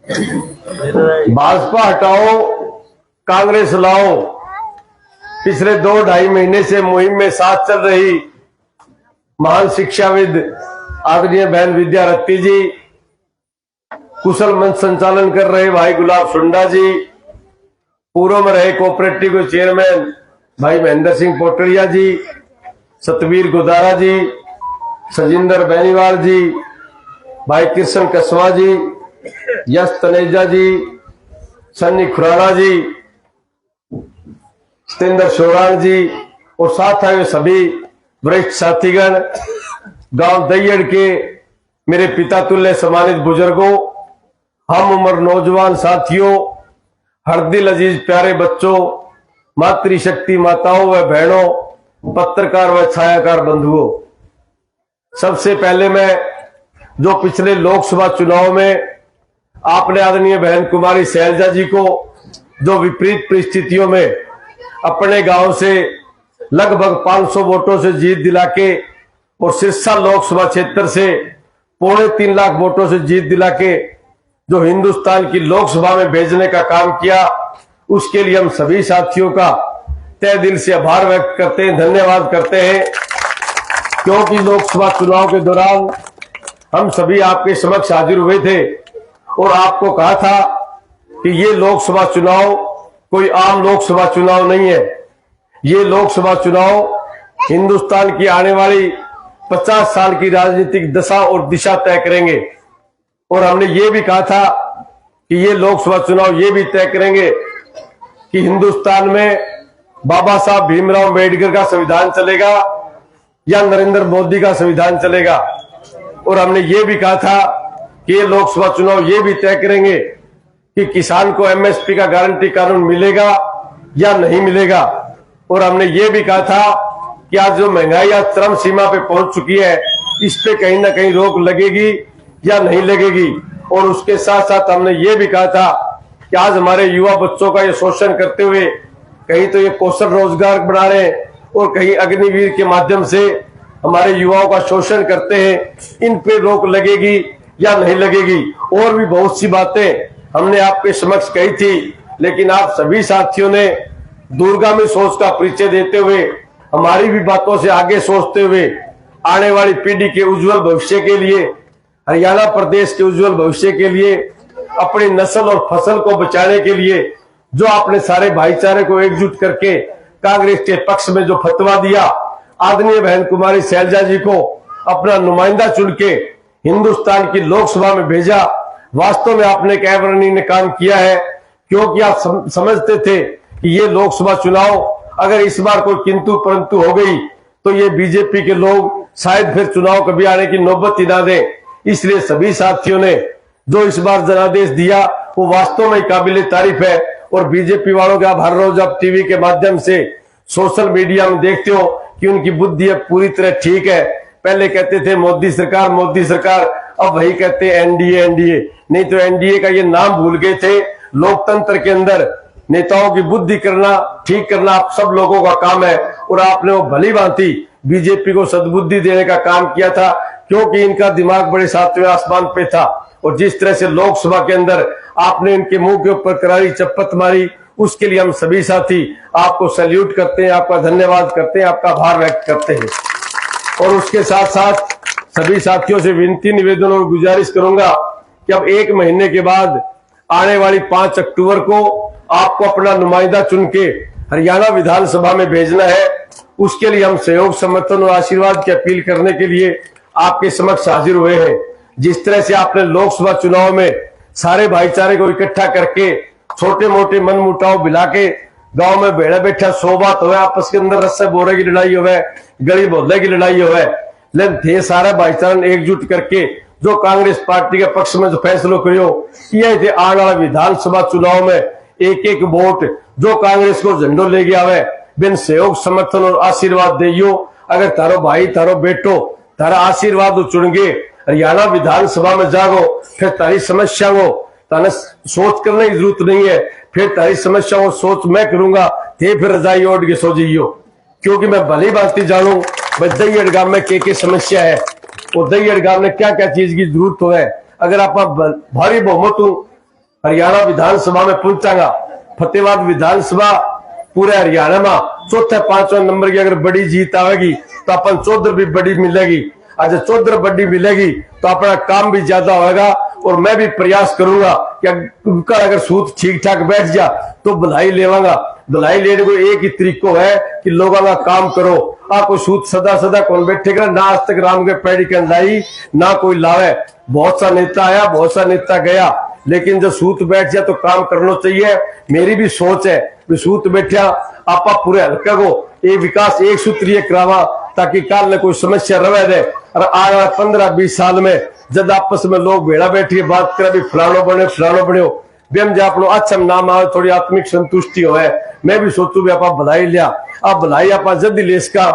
भाजपा हटाओ कांग्रेस लाओ, पिछले 2-2.5 महीने से मुहिम में साथ चल रही महान शिक्षाविद आदरणीय बहन विद्या रत्ती जी, कुशल मंच संचालन कर रहे भाई गुलाब सुंडा जी, पूर्व में रहे कोऑपरेटिव के चेयरमैन भाई महेंद्र सिंह पोटरिया जी, सतवीर गोदारा जी, सजिंदर बेनीवाल जी, भाई कृष्ण कसवा जी, यश तनेजा जी, सन्नी खुराना जी, सतेंद्र शोरान जी और साथ आए सभी वरिष्ठ साथीगण, गांव दैयड़ के मेरे पिता तुल्य सम्मानित बुजुर्गों, हम उम्र नौजवान साथियों, हरदिल अजीज प्यारे बच्चों, मातृशक्ति माताओं व बहनों, पत्रकार व छायाकार बंधुओं, सबसे पहले मैं जो पिछले लोकसभा चुनाव में आपने आदरणीय बहन कुमारी शैलजा जी को जो विपरीत परिस्थितियों में अपने गांव से लगभग 500 वोटों से जीत दिला के और सिरसा लोकसभा क्षेत्र से 3.25 लाख वोटों से जीत दिला के जो हिंदुस्तान की लोकसभा में भेजने का काम किया, उसके लिए हम सभी साथियों का तहे दिल से आभार व्यक्त करते हैं, धन्यवाद करते हैं। क्योंकि लोकसभा चुनाव के दौरान हम सभी आपके समक्ष हाजिर हुए थे और आपको कहा था कि ये लोकसभा चुनाव कोई आम लोकसभा चुनाव नहीं है, ये लोकसभा चुनाव हिंदुस्तान की आने वाली 50 साल की राजनीतिक दशा और दिशा तय करेंगे। और हमने ये भी कहा था कि ये लोकसभा चुनाव ये भी तय करेंगे कि हिंदुस्तान में बाबा साहब भीमराव अम्बेडकर का संविधान चलेगा या नरेंद्र मोदी का संविधान चलेगा। और हमने ये भी कहा था कि ये लोकसभा चुनाव ये भी तय करेंगे कि किसान को एमएसपी का गारंटी कानून मिलेगा या नहीं मिलेगा। और हमने ये भी कहा था कि आज जो महंगाई आज चरम सीमा पे पहुंच चुकी है, इस पे कहीं ना कहीं रोक लगेगी या नहीं लगेगी। और उसके साथ साथ हमने ये भी कहा था कि आज हमारे युवा बच्चों का ये शोषण करते हुए कहीं तो ये कौशल रोजगार बना रहे हैं और कहीं अग्निवीर के माध्यम से हमारे युवाओं का शोषण करते हैं, इन पे रोक लगेगी या नहीं लगेगी। और भी बहुत सी बातें हमने आपके समक्ष कही थी, लेकिन आप सभी साथियों ने दूरगामी सोच का परिचय देते हुए, हमारी भी बातों से आगे सोचते हुए आने वाली पीढ़ी के उज्जवल भविष्य के लिए, हरियाणा प्रदेश के उज्जवल भविष्य के लिए, अपनी नस्ल और फसल को बचाने के लिए जो आपने सारे भाईचारे को एकजुट करके कांग्रेस के पक्ष में जो फतवा दिया, आदरणीय बहन कुमारी शैलजा जी को अपना नुमाइंदा चुन के हिंदुस्तान की लोकसभा में भेजा, वास्तव में आपने एक अवर्णनीय काम किया है। क्योंकि आप समझते थे कि ये लोकसभा चुनाव अगर इस बार कोई किंतु परंतु हो गई तो ये बीजेपी के लोग शायद फिर चुनाव कभी आने की नौबत ही ना दें। इसलिए सभी साथियों ने जो इस बार जनादेश दिया वो वास्तव में काबिले तारीफ है। और बीजेपी वालों के आप हर रोज आप टीवी के माध्यम से सोशल मीडिया में देखते हो कि उनकी बुद्धि अब पूरी तरह ठीक है। पहले कहते थे मोदी सरकार, अब वही कहते हैं एनडीए। नहीं तो एनडीए का ये नाम भूल गए थे। लोकतंत्र के अंदर नेताओं की बुद्धि करना, ठीक करना आप सब लोगों का काम है। और आपने वो भली भांति बीजेपी को सद्बुद्धि देने का काम किया था, क्योंकि इनका दिमाग बड़े सातवें आसमान पे था। और जिस तरह से लोकसभा के अंदर आपने इनके मुंह के ऊपर करारी चप्पत मारी, उसके लिए हम सभी साथी आपको सैल्यूट करते हैं, आपका धन्यवाद करते हैं, आपका आभार व्यक्त करते हैं। और उसके साथ साथ सभी साथियों से विनती, निवेदन और गुजारिश करूंगा कि अब 1 महीने के बाद आने वाली 5 अक्टूबर को आपको अपना नुमाइंदा चुन के हरियाणा विधानसभा में भेजना है। उसके लिए हम सहयोग, समर्थन और आशीर्वाद की अपील करने के लिए आपके समक्ष हाजिर हुए हैं। जिस तरह से आपने लोकसभा चुनाव में सारे भाईचारे को इकट्ठा करके छोटे मोटे मन मुटाव मिला के गांव में बेड़ा बैठा 100 बात हो, आपस के अंदर रस्से बोरे की लड़ाई हो, गली मोहल्ले की लड़ाई हो, लेकिन थे सारा भाईचारा एकजुट करके जो कांग्रेस पार्टी के पक्ष में जो फैसलों करियो ये थे आने वाला विधानसभा चुनाव में एक वोट जो कांग्रेस को झंडो ले गया है, बिन सहयोग, समर्थन और आशीर्वाद दियो। अगर तारो भाई, तारो बेटो, तारा आशीर्वाद चुन गए हरियाणा विधानसभा में जागो, फिर तारी समस्या को ताने सोच करने की जरूरत नहीं है। फिर तारी समस्या को सोच मैं करूंगा, थे फिर रजाई ओढ़ के सो जाइयो। क्योंकि मैं भली भांति जानू भाई दैयड़ गांव में क्या समस्या है और दैयड़ गांव में क्या क्या चीज की जरूरत हो है। अगर आप भारी बहुमत हरियाणा विधानसभा में पहुंचागा। फतेहाबाद विधानसभा पूरे हरियाणा में चौथे पांचवें नंबर की अगर बड़ी जीत आएगी तो अपन चौधर भी बड़ी मिलेगी। आज चौधर बड़ी मिलेगी तो अपना काम भी ज्यादा होगा। और मैं भी प्रयास करूंगा कि अगर सूत ठीक ठाक बैठ जा तो भलाई लेवांगा। भलाई लेने को एक ही तरीको है कि लोगों का काम करो। आपको सूत सदा सदा कौन बैठेगा ना, आज तक राम के पैड़ी के लाई ना कोई लावे। बहुत सा नेता आया, बहुत सा नेता गया, लेकिन जब सूत बैठ जाए तो काम करना चाहिए। मेरी भी सोच है कि सूत बैठा आपा पूरे हल्के को ये विकास एक सूत्रीय करावा ताकि काल में कोई समस्या रहे दे। और आगे 15-20 साल में जब आपस में लोग भेड़ा बैठिए बात करे भी फलानो बने बेम जा अपनो अच्छा नाम आवे, थोड़ी आत्मिक संतुष्टि हो। मैं भी सोचू भी आप भलाई लिया आप भलाई आप जल्दी ले इसका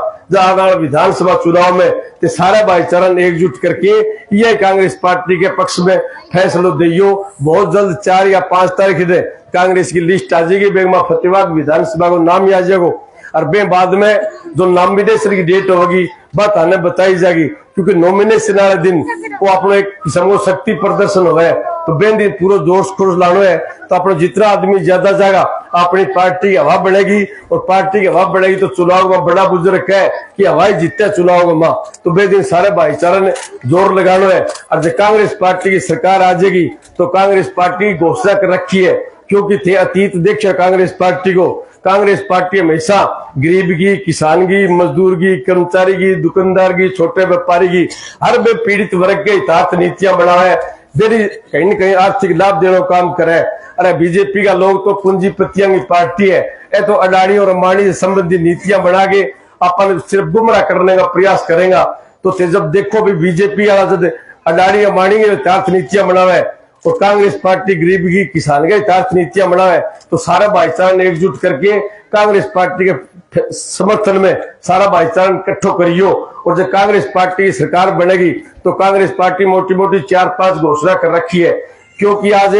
विधानसभा चुनाव में ते सारे भाईचारा ने एकजुट करके ये कांग्रेस पार्टी के पक्ष में फैसला दियो। बहुत जल्द 4 या 5 तारीख दे कांग्रेस की लिस्ट आ जाएगी। बेगमा फतेहाबाद विधानसभा को नाम आ जाएगा और बे बाद में जो नॉमिनेशन की डेट होगी बात हमें बताई जाएगी, क्योंकि नॉमिनेशन वाले दिन वो अपनो एक किस्म को शक्ति प्रदर्शन हो तो बेन दिन पूरा जोश खरोश लानो है। तो अपना जितना आदमी ज्यादा जाएगा अपनी पार्टी की हवा बढ़ेगी और पार्टी की हवा बढ़ेगी तो चुनाव में बड़ा बुजुर्ग है कि हवाई जीतते चुनाव में तो बे दिन सारे भाईचारा ने जोर लगाना है। और जब कांग्रेस पार्टी की सरकार आ जाएगी तो कांग्रेस पार्टी की घोषणा कर रखी है, क्योंकि थे अतीत देखिए कांग्रेस पार्टी को। कांग्रेस पार्टी हमेशा गरीब की, किसान की, मजदूर की, कर्मचारी की, दुकानदार की, छोटे व्यापारी की, हर वे पीड़ित वर्ग के हितार्थ नीतियां बनाए, कहीं न कहीं आर्थिक लाभ देने का काम करे। अरे बीजेपी का लोग तो पूंजीपतियों की पार्टी है, ये तो अडानी और अंबानी से संबंधित नीतियां बना के अपन सिर्फ गुमराह करने का प्रयास करेगा। तो जब देखो भी बीजेपी वाला अडानी अंबानी के हितार्थ नीतियां बनावे और कांग्रेस पार्टी गरीब की, किसान के हितार्थ नीतियां बनावे तो सारा भाईचारा ने एकजुट करके कांग्रेस पार्टी के समर्थन में सारा भाईचारा इकट्ठो करियो। और जब कांग्रेस पार्टी की सरकार बनेगी तो कांग्रेस पार्टी मोटी मोटी 4-5 घोषणा कर रखी है, क्योंकि आज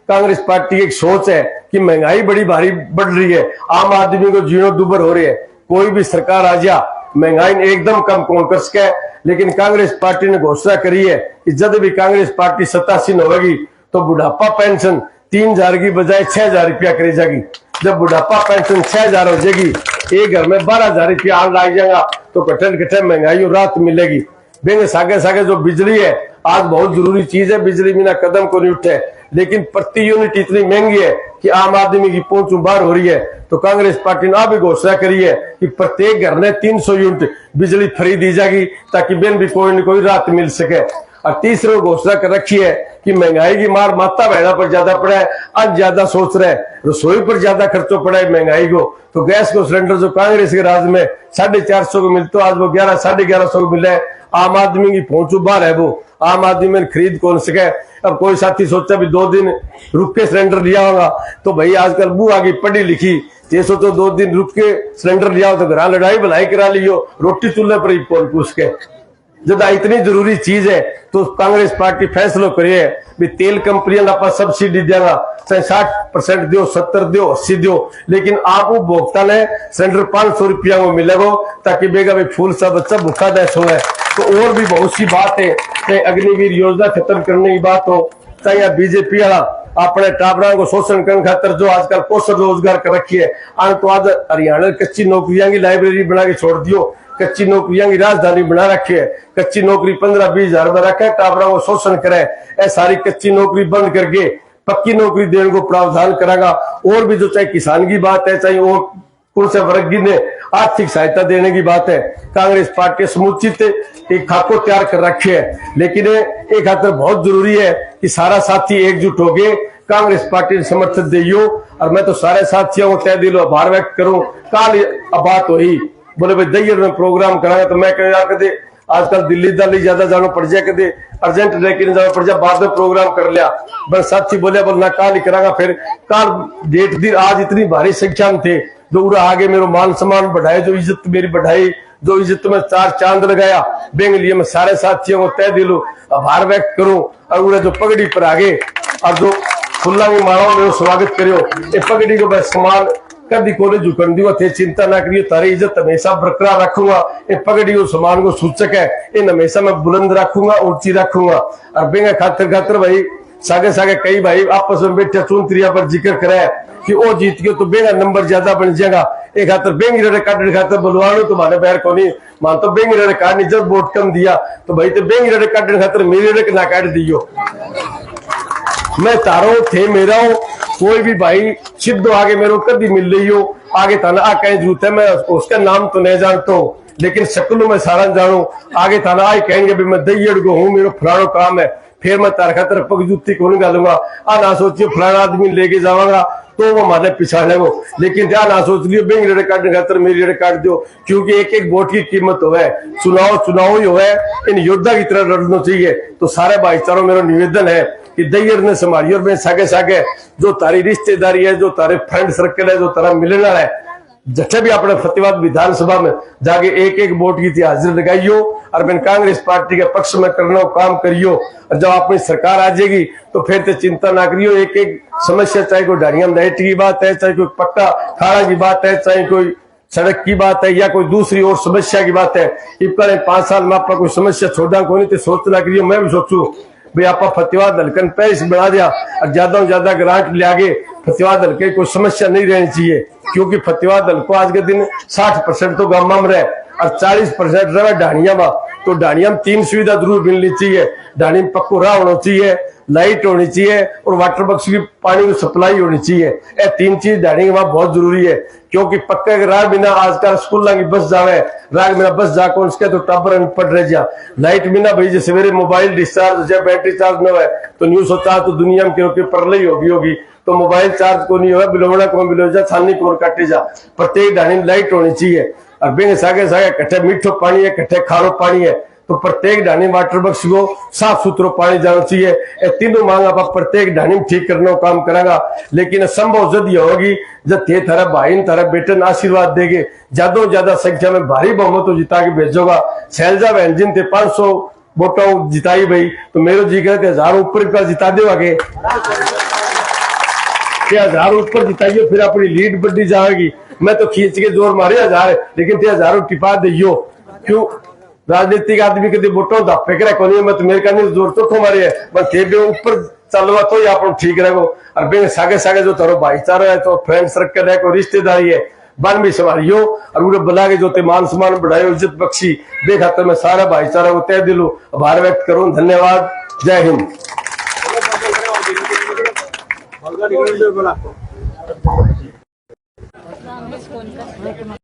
कांग्रेस पार्टी की एक सोच है कि महंगाई बड़ी भारी बढ़ रही है, आम आदमी को जीनो दुबर हो रही है। कोई भी सरकार आ जा महंगाई एकदम कम कौन कर सके, लेकिन कांग्रेस पार्टी ने घोषणा करी है कि जब भी कांग्रेस पार्टी सत्तासीन होगी तो बुढ़ापा पेंशन 3000 की बजाय 6000 रुपया करी जाएगी। जब बुढ़ापा पेंशन 6000 हो जाएगी, एक घर में 12000 रुपया आने लग जाएगा तो कठिन महंगाई और राहत मिलेगी। बेंगे सागे जो बिजली है आज बहुत जरूरी चीज है, बिजली बिना कदम को नहीं उठे, लेकिन प्रति यूनिट इतनी महंगी है कि आम आदमी की पहुंच बाहर हो रही है। तो कांग्रेस पार्टी ने भी घोषणा करी है कि प्रत्येक घर में 300 यूनिट बिजली फ्री दी जाएगी ताकि बेन भी कोई न कोई राहत मिल सके। और तीसरी घोषणा कर रखी है कि महंगाई की मार माता बहना पर ज्यादा पड़ा है, आज ज्यादा सोच रहे रसोई पर ज्यादा खर्चो पड़ा है महंगाई को। तो गैस को सिलेंडर जो कांग्रेस के राज में 450 को मिलता आज वो 1100-1150 को मिला है। आम आदमी की पहुंच बाहर है, वो आम आदमी में खरीद कौन सके। अब कोई साथी सोचा भी 2 दिन रुक के सिलेंडर लिया होगा तो भाई आजकल बुआ की पढ़ी लिखी ये सोचो 2 दिन रुक के सिलेंडर लिया हो तो घर लड़ाई भलाई करा लियो, रोटी चूल्हे पर ही पूछ के। जब इतनी जरूरी चीज है तो कांग्रेस पार्टी फैसला करिए भी तेल कंपनियां आप सब्सिडी देगा, चाहे 60% दो, 70 दो, 80 दो, लेकिन आप उपभोक्ता ने सिलेंडर 500 रुपया में मिलेगा ताकि बेगा भी फूल सा बच्चा भूखा देश हो। तो और भी बहुत सी बात है, चाहे अग्निवीर योजना खत्म करने की बात हो, चाहे बीजेपी वाला अपने टाबरा को शोषण करने खातर जो आजकल कौशल रोजगार कर रखी है। तो आज हरियाणा कच्ची नौकरियां की लाइब्रेरी बना के छोड़ दियो, कच्ची नौकरियां की राजधानी बना रखी है, कच्ची नौकरी 15-20 हजार में रखे, टाबरा को शोषण करे। ऐ सारी कच्ची नौकरी बंद करके पक्की नौकरी देने को प्रावधान करेगा। और भी जो चाहे किसान की बात है, चाहे और कौन से वर्ग ने आर्थिक सहायता देने की बात है, कांग्रेस पार्टी समुचित एक खाको तैयार कर रखे है। लेकिन एक खातर बहुत जरूरी है कि सारा साथी एकजुट होके कांग्रेस पार्टी ने समर्थन दियो। और मैं तो सारे साथियों को तय दिलो आभार व्यक्त करूं। काल बात हुई बोले भाई दैयर में प्रोग्राम कराया तो मैं कह कदे आजकल दिल्ली ज्यादा जाना पड़ जाए, कदे अर्जेंट लेके जाना पड़ जाए, बाद में प्रोग्राम कर लिया। बस साथी बोले बोल ना काल ही करांगा, फिर काल डेट दी आज इतनी भारी संख्या में थे जो उरा आगे मेरे मान सम्मान बढ़ाए, जो इज्जत मेरी बढ़ाई, जो इज्जत में 4 चांद लगाया बेंग लिए। मैं सारे साथियों को तय दिलो आभार व्यक्त करूं। और उरा जो पगड़ी पर आगे और जो फुल्ला की मालाओं में स्वागत करियो, ये पगड़ी को मैं समान कभी कोने झुकन दियो थे, चिंता ना करियो, तारी इज्जत हमेशा बरकरार रखूंगा। ये पगड़ी और समान को सूचक है, इन हमेशा मैं बुलंद रखूंगा, ऊंची रखूंगा। और बेंगा खातर भाई सागे सागे कई भाई आपस में बैठे चुनत्रिया पर जिक्र करे कि ओ जीत गयो तो बेगा नंबर ज्यादा बन जाएगा, एक खातर बेंगी रड़े काटने खातर बुलवानो तुम्हारे पैर को नहीं मान तो बेंगी रड़े काटनी जब वोट कम दिया तो भाई तो बेंगी रड़े काटने खातर मेरे रड़े ना काट दियो। मैं तारो थे मेरा हो कोई भी भाई सिद्धो आगे मेरे को कभी मिल रही हो आगे थाना आ कहीं जरूरत है, मैं उसका नाम तो नहीं जानता हूँ लेकिन शक्ल में सारा जानू। आगे थाना आई कहेंगे भी मैं दईयड़ को हूँ मेरा फलानो काम है, फिर मैं तार खातर पग जूती को नहीं डालूंगा। आ ना सोचिए फलाना आदमी लेके जाऊंगा तो वो हमारे पिछाड़े वो, लेकिन क्या ना सोच लियो बेंग रेडे काटने खातर मेरी रेडे काट दो, क्योंकि एक एक वोट की कीमत हो है। चुनाव ही हो है, इन योद्धा की तरह लड़ना चाहिए। तो सारे भाईचारों मेरा निवेदन है कि दईयर ने संभाली और मैं सागे सागे जो तारी रिश्तेदारी है, जो तारे फ्रेंड सर्कल है, जो तारा मिलने है, जैसे भी अपने फतेहाबाद विधानसभा में जाके एक एक वोट की हाजिर लगाइयो और मैं कांग्रेस पार्टी के पक्ष में करना काम करियो। और जब अपनी सरकार आ जाएगी तो फिर तो चिंता ना करियो, एक एक समस्या चाहे कोई ढाणिया लाइट की बात है, चाहे कोई पक्का खाड़ा की बात है, चाहे कोई सड़क की बात है या कोई दूसरी और समस्या की बात है, इतना 5 साल में आपका कोई समस्या छोड़ा को नहीं तो सोचना करियो। मैं भी सोचू भाई आप फतेहाबाद हल्कन पैस बना दिया और ज्यादा से ज्यादा ग्रांट ले आगे फतेहाबाद हल्के कोई समस्या नहीं रहनी चाहिए, क्योंकि फतेहाबाद हल्को आज के दिन 60% तो गांव में रहे और 40% रहे ढाणिया में। तो ढाणिया में 3 सुविधा जरूर मिलनी चाहिए, ढाणी में पक्को राह होना चाहिए, लाइट होनी चाहिए और वाटर बॉक्स की पानी की सप्लाई होनी चाहिए। ये 3 चीज ढाणी के वहां बहुत जरूरी है, क्योंकि पक्का के राह बिना आजकल स्कूल की बस जावे राग बिना बस जाकर उसके तो टाबर पड़ रहे जा। लाइट बिना भाई जैसे मेरे मोबाइल डिस्चार्ज या बैटरी चार्ज न हो तो न्यूज सोचा तो दुनिया में क्योंकि परलई होगी तो मोबाइल चार्ज को नहीं हो बिलोवना को बिलो जा छानी को काटे जा। प्रत्येक ढाणी में लाइट होनी चाहिए और बेंग सागे सागे कट्ठे मीठो पानी है, कट्ठे खारो पानी है, तो प्रत्येक ढाणी वाटर बॉक्स को साफ सुथरो पानी जाना चाहिए। ये तीनों मांग आप प्रत्येक ढाणी में ठीक करने का काम करेंगा, लेकिन संभव जब ये होगी जब थे थारा भाई थारा बेटे ने आशीर्वाद देंगे ज्यादा से ज्यादा संख्या में भारी बहुमत तो जिता के भेजोगा। शैलजा बहन जिन थे 500 वोटों जिताई भाई तो मेरे जी कहते 1000 ऊपर का जिता दो आगे 1000 ऊपर जिताइयो फिर अपनी लीड बढ़ी जाएगी। मैं तो खींच के जोर मारे 1000 लेकिन 1000 टिपा दियो, क्यों राजनीतिक आदमी के वोटों धप्पे करे को नहीं, मत मेरे का नहीं जोर तो मारे है बस थे ऊपर चलवा तो आप ठीक रहो। और बेंग सागे सागे जो तारो भाईचारा है तो फ्रेंड सर्कल है कोई रिश्तेदारी है बन भी संभालियो और उन्हें बुला के जो मान सम्मान बढ़ायो इज्जत बख्शी बेखातर मैं सारा भाईचारा को तय दिलो आभार व्यक्त करूं। धन्यवाद, जय हिंद।